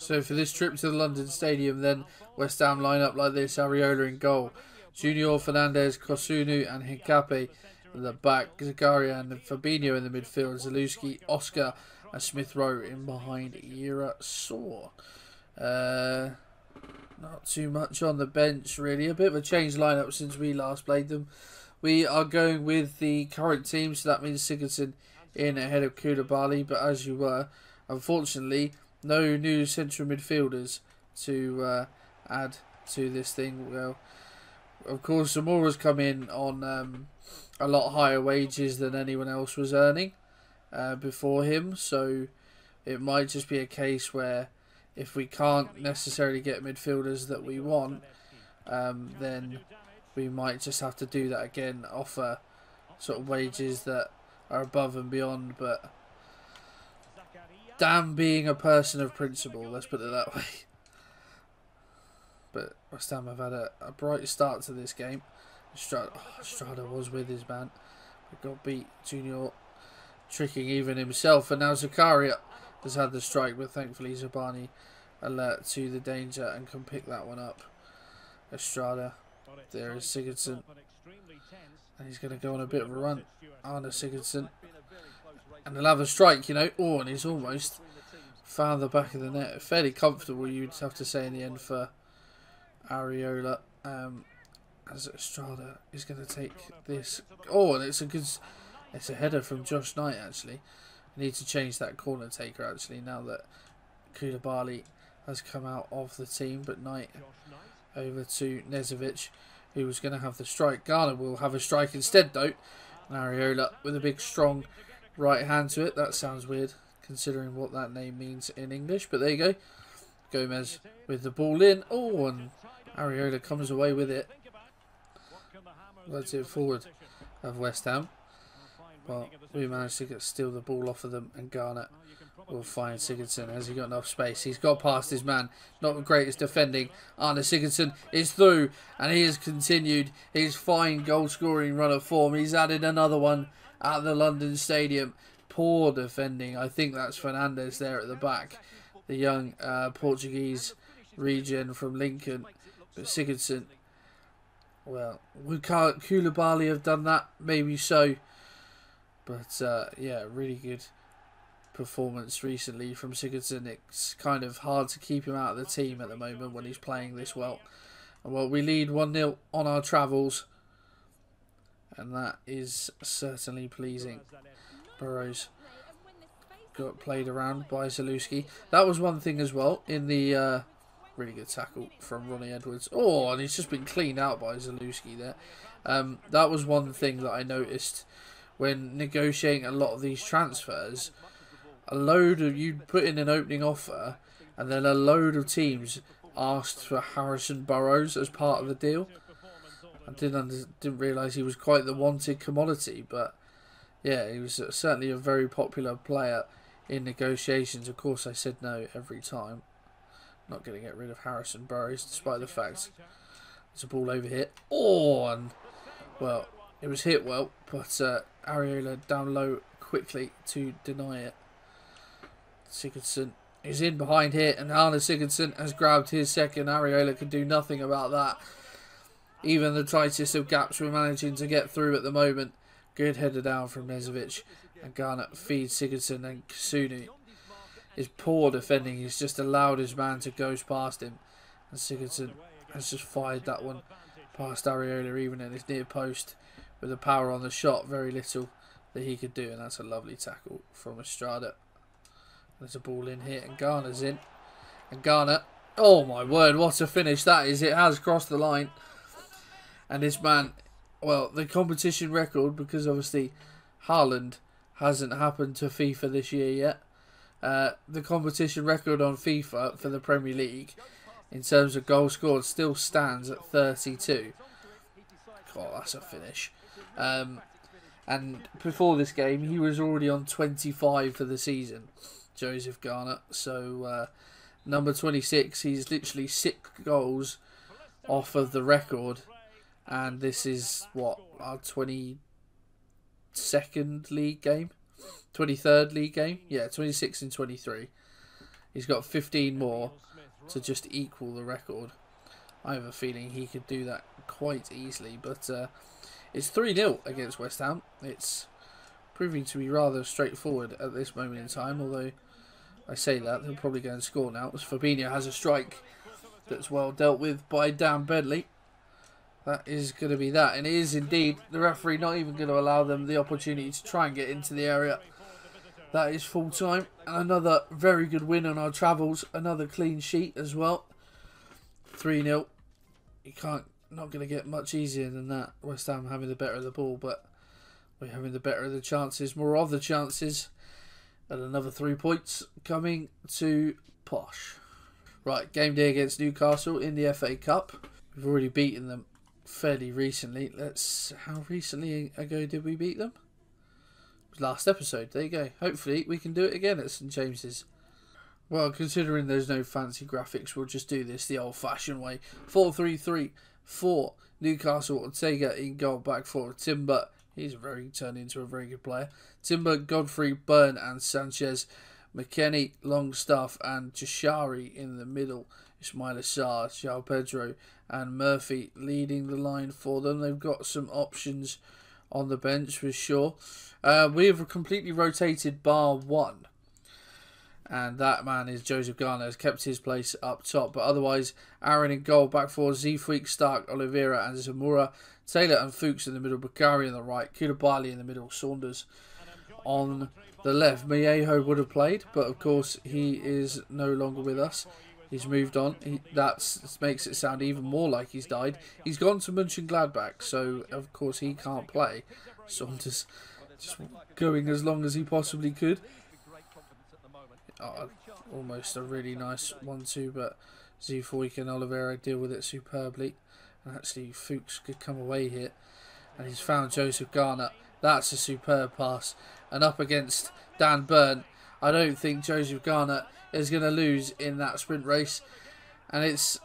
So for this trip to the London Stadium, then West Ham line up like this: Areola in goal, Junior, Fernandez, Kosunu and Hincapié in the back, Zakaria and Fabinho in the midfield, Zalewski, Oscar and Smith Rowe in behind Ira Saw. Not too much on the bench really, a bit of a changed lineup since we last played them. We are going with the current team, so that means Sigurdsson in ahead of Koulibaly, but as you were, unfortunately, no new central midfielders to add to this thing. Well, of course, Zamora's come in on a lot higher wages than anyone else was earning before him, so it might just be a case where if we can't necessarily get midfielders that we want, then we might just have to do that again, offer sort of wages that are above and beyond, but damn being a person of principle, let's put it that way. But West Ham have had a bright start to this game. Estrada was with his man, but got beat. Junior tricking even himself, and now Zakaria has had the strike, but thankfully Zabani alert to the danger and can pick that one up. Estrada, there is Sigurdsson, and he's going to go on a bit of a run. Arne Sigurdsson, and they'll have a strike, you know. Oh, and he's almost found the back of the net. Fairly comfortable, you'd have to say, in the end for Areola. As Estrada is going to take this. Oh, and it's a header from Josh Knight, actually. I need to change that corner taker, actually, now that Koulibaly has come out of the team. But Knight over to Nezovic, who was going to have the strike. Garner will have a strike instead, though. And Areola with a big, strong right hand to it. That sounds weird, considering what that name means in English. But there you go. Gomez with the ball in. Oh, and Areola comes away with it. Let's it forward of West Ham. Well, we managed to steal the ball off of them, and Garner will find Sigurdsson. Has he got enough space? He's got past his man. Not the greatest defending. Arne Sigurdsson is through, and he has continued his fine goal-scoring run of form. He's added another one at the London Stadium. Poor defending. I think that's Fernandez there at the back, the young Portuguese regen from Lincoln. But Sigurdsson, well, would Koulibaly have done that? Maybe so. But, yeah, really good performance recently from Sigurdsson. It's kind of hard to keep him out of the team at the moment when he's playing this well. And, well, we lead 1-0 on our travels. And that is certainly pleasing. Burrows got played around by Zalewski. That was one thing as well in the... really good tackle from Ronnie Edwards. Oh, and he's just been cleaned out by Zalewski there. That was one thing that I noticed when negotiating a lot of these transfers. You'd put in an opening offer, and then a load of teams asked for Harrison Burrows as part of the deal. I didn't realise he was quite the wanted commodity, but yeah, he was certainly a very popular player in negotiations. Of course, I said no every time. Not going to get rid of Harrison Burrows, despite the fact there's a ball over here. Oh, and, well, it was hit well, but Areola down low quickly to deny it. Sigurdsson is in behind here, and Arne Sigurdsson has grabbed his second. Areola can do nothing about that. Even the tightest of gaps we're managing to get through at the moment. Good header down from Nezovic, and Garnett feeds Sigurdsson, and Kosunu. His poor defending, he's just allowed his man to go past him. And Sigurdsson has just fired that one past Areola, even at his near post. With the power on the shot, very little that he could do. And that's a lovely tackle from Estrada. There's a ball in here, and Garner's in. And Garner, oh my word, what a finish that is. It has crossed the line. And this man, well, the competition record, because obviously Haaland hasn't happened to FIFA this year yet. The competition record on FIFA for the Premier League in terms of goals scored still stands at 32. God, that's a finish. And before this game, he was already on 25 for the season, Joseph Garner. So, number 26, he's literally 6 goals off of the record. And this is, what, our 22nd league game? 23rd league game? Yeah, 26 and 23. He's got 15 more to just equal the record. I have a feeling he could do that quite easily, but it's 3-0 against West Ham. It's proving to be rather straightforward at this moment in time, although I say that, they'll probably go and score now, as Fabinho has a strike that's well dealt with by Dan Bentley. That is going to be that, and it is indeed the referee not even going to allow them the opportunity to try and get into the area. That is full time, and another very good win on our travels, another clean sheet as well. 3-0. Not going to get much easier than that. West Ham having the better of the ball, but we're having the better of the chances, more of the chances, and another 3 points coming to Posh. Right, game day against Newcastle in the FA Cup. We've already beaten them fairly recently. How recently ago did we beat them? It was last episode. There you go. Hopefully we can do it again at St James's. Well, considering there's no fancy graphics, we'll just do this the old-fashioned way. 4-3-3 for Newcastle. Ortega in goal, back for Timber. He's turned into a very good player. Timber, Godfrey, Byrne and Sanchez. McKennie, Longstaff and Jashari in the middle. Ismail Assar, João Pedro and Murphy leading the line for them. They've got some options on the bench for sure. We have completely rotated bar one. And that man is Joseph Garner, has kept his place up top. But otherwise, Aaron in goal, back four, Zeefuik, Stark, Oliveira and Zamora. Taylor and Fuchs in the middle, Bakari on the right, Koulibaly in the middle, Saunders on the left. Mieho would have played, but of course he is no longer with us. He's moved on. That makes it sound even more like he's died. He's gone to Mönchengladbach, so of course he can't play. Saunders just going as long as he possibly could. Almost a really nice 1-2, but Zeefuik and Oliveira deal with it superbly. And actually Fuchs could come away here, and he's found Joseph Garner. That's a superb pass, and up against Dan Byrne. I don't think Joseph Garner is going to lose in that sprint race, and it's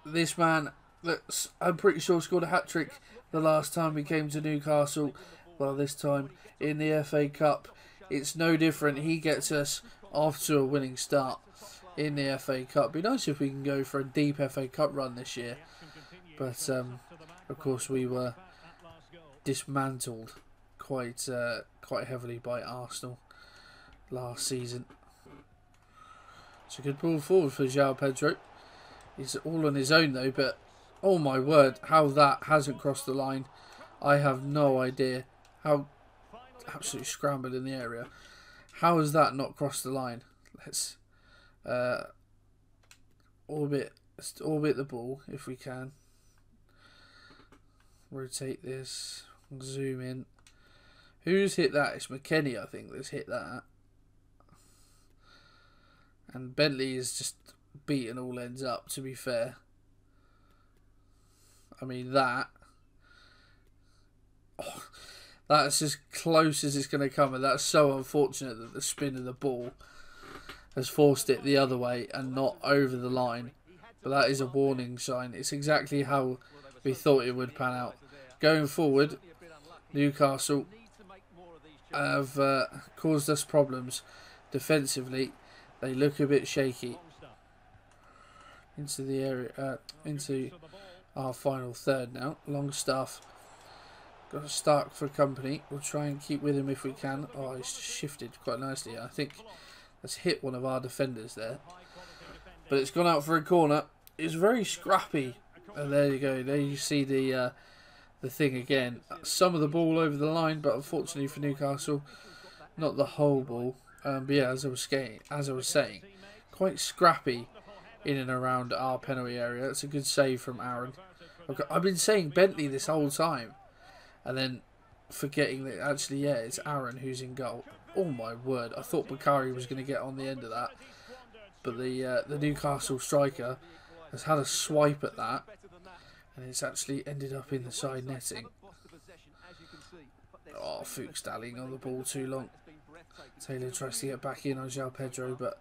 this man that I'm pretty sure scored a hat-trick the last time we came to Newcastle. Well, this time in the FA Cup, it's no different. He gets us off to a winning start in the FA Cup. Be nice if we can go for a deep FA Cup run this year, but of course we were dismantled quite heavily by Arsenal last season. It's a good ball forward for João Pedro. He's all on his own though, but oh my word, how that hasn't crossed the line, I have no idea. How absolutely scrambled in the area. How has that not crossed the line? Let's orbit the ball if we can. Rotate this. Zoom in. Who's hit that? It's McKennie, I think, that's hit that. And Bentley is just beaten all ends up, to be fair. I mean, that. Oh, that's as close as it's going to come, and that's so unfortunate that the spin of the ball has forced it the other way and not over the line. But that is a warning sign. It's exactly how we thought it would pan out. Going forward, Newcastle have caused us problems defensively. They look a bit shaky. Into the area, into our final third now. Longstaff. Got Stark for company. We'll try and keep with him if we can. Oh, he's shifted quite nicely. I think that's hit one of our defenders there. But it's gone out for a corner. It's very scrappy. And there you go. There you see the thing again. Some of the ball over the line, but unfortunately for Newcastle, not the whole ball. But yeah, as I was saying, quite scrappy in and around our penalty area. That's a good save from Aaron. I've been saying Bentley this whole time, and then forgetting that actually, yeah, it's Aaron who's in goal. Oh my word! I thought Bakari was going to get on the end of that, but the Newcastle striker has had a swipe at that, and it's actually ended up in the side netting. Oh, Fuchs dallying on the ball too long. Taylor tries to get back in on João Pedro, but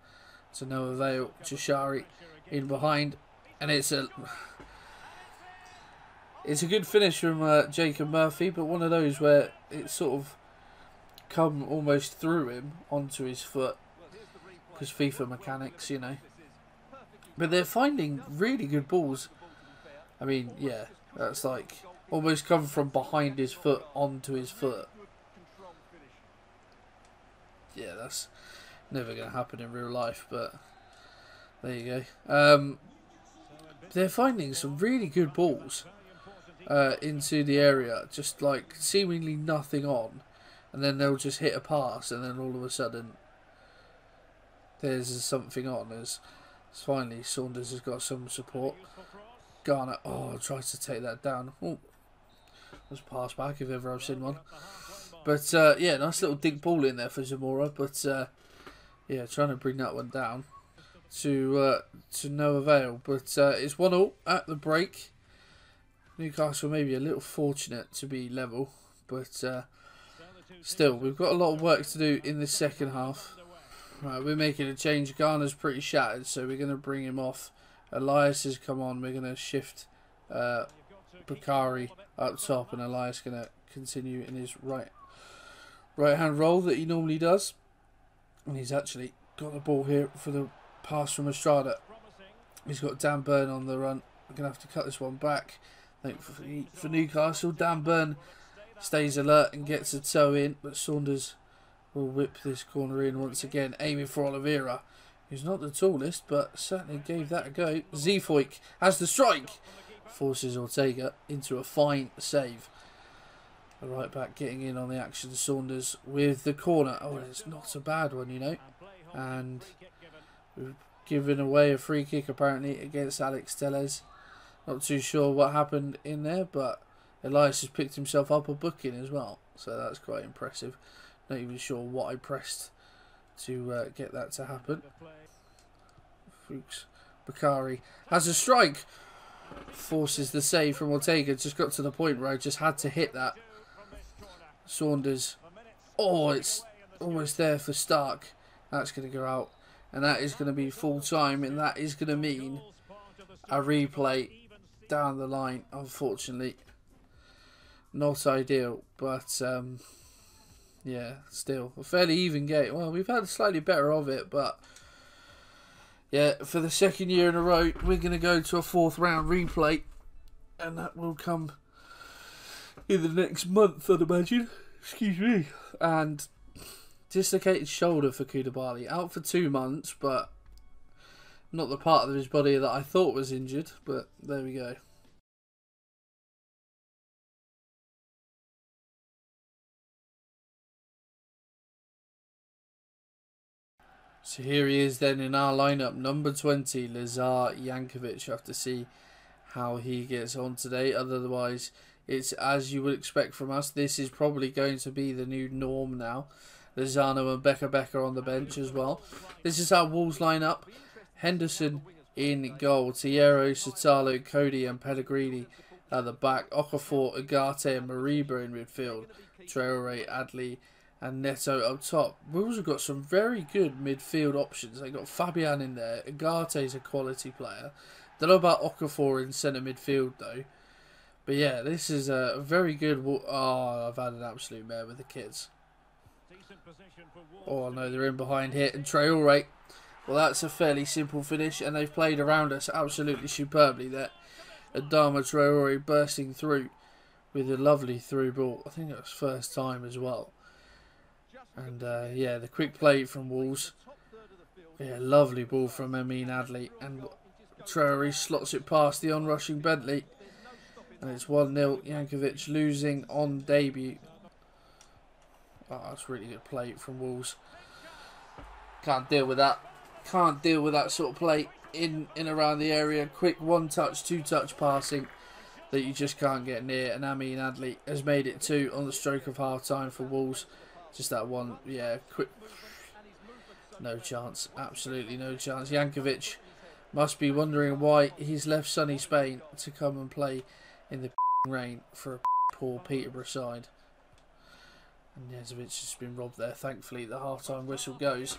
to no avail. Jashari in behind, and it's a good finish from Jacob Murphy, but one of those where it sort of come almost through him onto his foot. because FIFA mechanics, you know. But they're finding really good balls. I mean, yeah, that's like almost come from behind his foot onto his foot. Yeah, that's never going to happen in real life, but there you go. They're finding some really good balls into the area, just like seemingly nothing on, and then they'll just hit a pass, and then all of a sudden there's something on. As finally Saunders has got some support. Garner, tries to take that down. Oh, was pass back if ever I've seen one. But yeah, nice little dig ball in there for Zamora. But yeah, trying to bring that one down to no avail. But it's 1-1 at the break. Newcastle maybe a little fortunate to be level, but still, we've got a lot of work to do in the second half. Right, we're making a change. Garner's pretty shattered, so we're going to bring him off. Elias has come on. We're going to shift Bakari up top, and Elias going to continue in his right hand roll that he normally does. And he's actually got the ball here for the pass from Estrada. He's got Dan Burn on the run. We're going to have to cut this one back. Thankfully for Newcastle, Dan Burn stays alert and gets a toe in, but Saunders will whip this corner in once again, aiming for Oliveira, who's not the tallest, but certainly gave that a go. Zefoik has the strike, forces Ortega into a fine save. The right back getting in on the action. Saunders with the corner. Oh, it's not a bad one, you know. And we've given away a free kick apparently against Alex Tellez. Not too sure what happened in there, but Elias has picked himself up a booking as well, so that's quite impressive. Not even sure what I pressed to get that to happen. Fuchs. Bakari has a strike, forces the save from Ortega. Just got to the point where I just had to hit that. Saunders, it's almost there for Stark. That's going to go out, and that is going to be full time, and that is going to mean a replay down the line. Unfortunately, not ideal, but yeah, still a fairly even game. Well, we've had slightly better of it, but yeah, for the second year in a row, we're going to go to a fourth round replay, and that will come in the next month, I'd imagine. Excuse me. And dislocated shoulder for Koulibaly, out for 2 months, but not the part of his body that I thought was injured, but there we go. So here he is then in our lineup, number 20, Lazar Jankovic. Have to see how he gets on today. Otherwise, it's as you would expect from us. This is probably going to be the new norm now. Lozano and Becker on the bench as well. This is how Wolves line up. Henderson in goal. Tiero, Sotalo, Cody and Pellegrini at the back. Okafor, Ugarte and Mariba in midfield. Traore, Adli and Neto up top. Wolves have got some very good midfield options. They got Fabian in there. Ugarte's a quality player. Don't know about Okafor in centre midfield though. But yeah, this is a very good... I've had an absolute mare with the kids. Oh no, they're in behind here. And Traore. Well, that's a fairly simple finish, and they've played around us absolutely superbly there. Adama Traore bursting through with a lovely through ball. I think that was first time as well. And yeah, the quick play from Wolves. Yeah, lovely ball from Amin Adli. And Traore slots it past the onrushing Bentley. And it's 1-0. Jankovic losing on debut. Oh, that's really good play from Wolves. Can't deal with that. Can't deal with that sort of play in around the area. Quick one-touch, two-touch passing that you just can't get near. And Amin Adli has made it 2 on the stroke of half-time for Wolves. Just that one, yeah, quick. No chance. Absolutely no chance. Jankovic must be wondering why he's left sunny Spain to come and play in the rain for a poor Peterborough side. And Jezovic has been robbed there. Thankfully, the half-time whistle goes.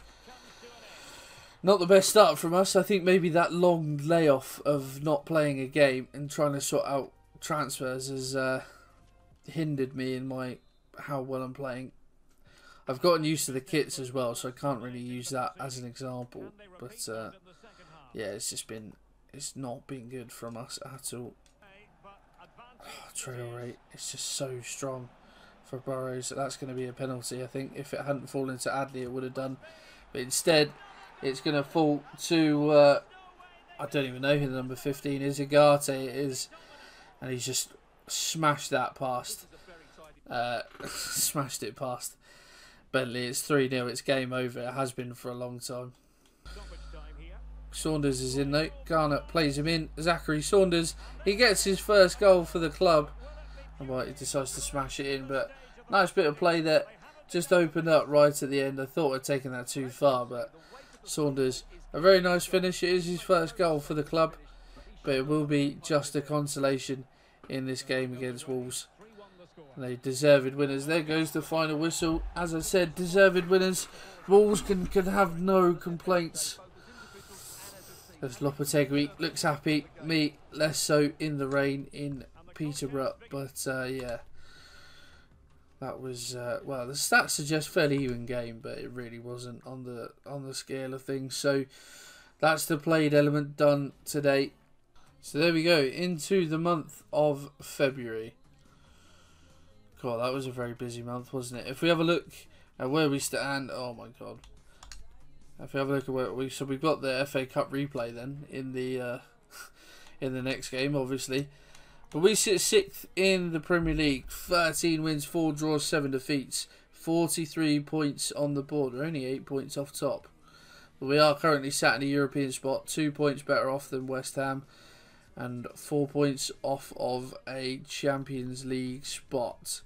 Not the best start from us. I think maybe that long layoff of not playing a game and trying to sort out transfers has hindered me in how well I'm playing. I've gotten used to the kits as well, so I can't really use that as an example. But yeah, it's not been good from us at all. Trail rate, it's just so strong for Burrows. That's going to be a penalty, I think. If it hadn't fallen to Adley, it would have done. But instead, it's going to fall to, I don't even know who the number 15 is. Agate it is. And he's just smashed that past. Smashed it past Bentley. It's 3-0. It's game over. It has been for a long time. Saunders is in though. Garner plays him in. Zachary Saunders. He gets his first goal for the club. And well, he decides to smash it in. But nice bit of play that just opened up right at the end. I thought I'd taken that too far. But Saunders, a very nice finish. It is his first goal for the club. But it will be just a consolation in this game against Wolves. And they deserved winners. There goes the final whistle. As I said, deserved winners. Wolves can have no complaints. As Lopetegui looks happy, me less so in the rain in Peterborough. But yeah, that was well. The stats suggest fairly even game, but it really wasn't on the scale of things. So that's the played element done today. So there we go, into the month of February. God, that was a very busy month, wasn't it? If we have a look at where we stand, oh my God. If we have a look at where we've got the FA Cup replay then in the next game, obviously. But we sit 6th in the Premier League, 13 wins, 4 draws, 7 defeats, 43 points on the board. We're only 8 points off top. But we are currently sat in a European spot, 2 points better off than West Ham, and 4 points off of a Champions League spot.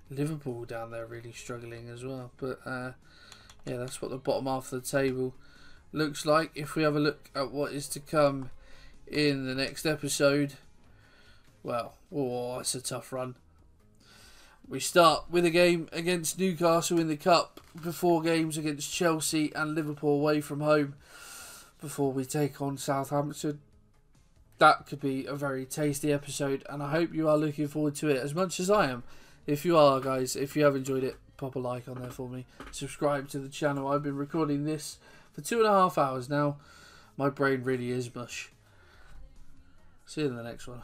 Liverpool down there really struggling as well, but yeah, that's what the bottom half of the table looks like. If we have a look at what is to come in the next episode, well, oh, it's a tough run. We start with a game against Newcastle in the Cup, before games against Chelsea and Liverpool away from home, before we take on Southampton. That could be a very tasty episode, and I hope you are looking forward to it as much as I am. If you are, guys, if you have enjoyed it, pop a like on there for me. Subscribe to the channel. I've been recording this for 2.5 hours now. My brain really is mush. See you in the next one.